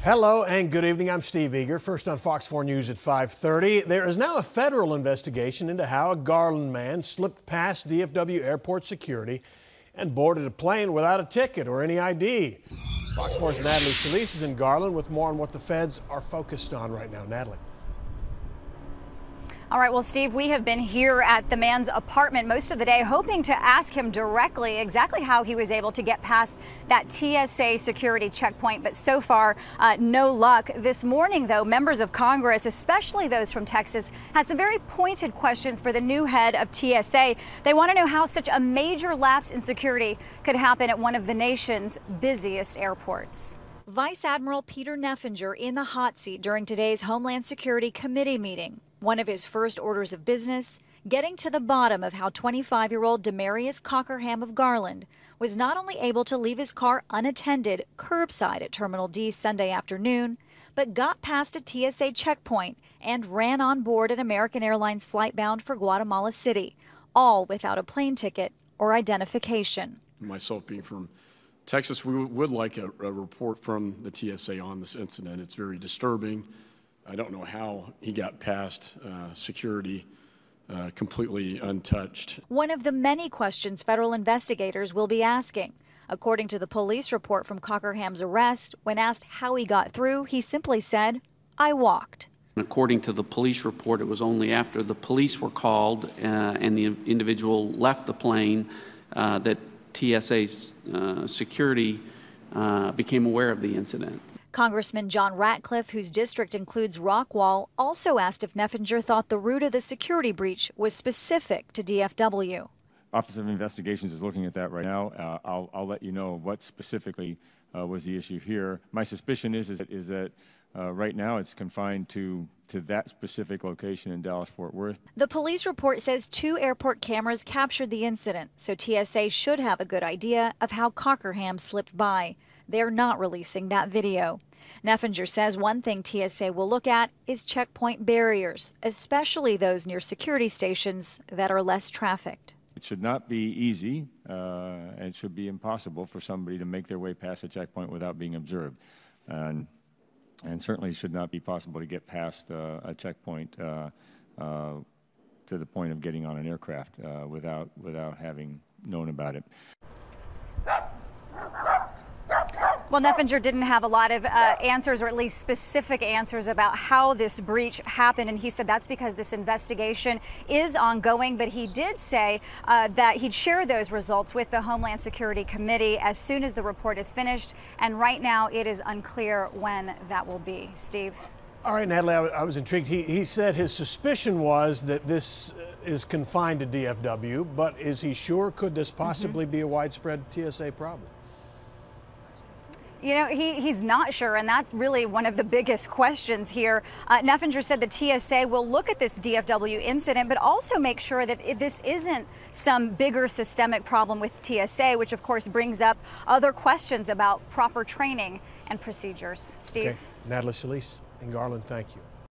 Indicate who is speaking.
Speaker 1: Hello and good evening. I'm Steve Eager. First on Fox 4 News at 5:30. There is now a federal investigation into how a Garland man slipped past DFW airport security and boarded a plane without a ticket or any ID. Fox 4's Natalie Solis is in Garland with more on what the feds are focused on right now. Natalie.
Speaker 2: All right, well, Steve, we have been here at the man's apartment most of the day, hoping to ask him directly exactly how he was able to get past that TSA security checkpoint. But so far, no luck. This morning, though, members of Congress, especially those from Texas, had some very pointed questions for the new head of TSA. They want to know how such a major lapse in security could happen at one of the nation's busiest airports.
Speaker 3: Vice Admiral Peter Neffinger in the hot seat during today's Homeland Security Committee meeting. One of his first orders of business, getting to the bottom of how 25-year-old Demarius Cockerham of Garland was not only able to leave his car unattended curbside at Terminal D Sunday afternoon, but got past a TSA checkpoint and ran on board an American Airlines flight bound for Guatemala City, all without a plane ticket or identification.
Speaker 4: Myself being from Texas, we would like a report from the TSA on this incident. It's very disturbing. I don't know how he got past security completely untouched.
Speaker 3: One of the many questions federal investigators will be asking. According to the police report from Cockerham's arrest, when asked how he got through, he simply said, "I walked."
Speaker 5: According to the police report, it was only after the police were called and the individual left the plane that TSA's security became aware of the incident.
Speaker 3: Congressman John Ratcliffe, whose district includes Rockwall, also asked if Neffinger thought the root of the security breach was specific to DFW.
Speaker 6: Office of Investigations is looking at that right now. I'll let you know what specifically was the issue here. My suspicion is that right now it's confined to that specific location in Dallas-Fort Worth.
Speaker 3: The police report says 2 airport cameras captured the incident, so TSA should have a good idea of how Cockerham slipped by. They're not releasing that video. Neffinger says one thing TSA will look at is checkpoint barriers, especially those near security stations that are less trafficked.
Speaker 6: It should not be easy, and it should be impossible for somebody to make their way past a checkpoint without being observed. And certainly should not be possible to get past a checkpoint to the point of getting on an aircraft without having known about it.
Speaker 2: Well, Neffinger didn't have a lot of answers, or at least specific answers, about how this breach happened. And he said that's because this investigation is ongoing. But he did say that he'd share those results with the Homeland Security Committee as soon as the report is finished. And right now it is unclear when that will be. Steve?
Speaker 1: All right, Natalie, I was intrigued. He said his suspicion was that this is confined to DFW, but is he sure? Could this possibly be a widespread TSA problem?
Speaker 2: You know, he's not sure, and that's really one of the biggest questions here. Neffinger said the TSA will look at this DFW incident, but also make sure that this isn't some bigger systemic problem with TSA, which of course brings up other questions about proper training and procedures. Steve?
Speaker 1: Okay. Natalie Solis in Garland, thank you.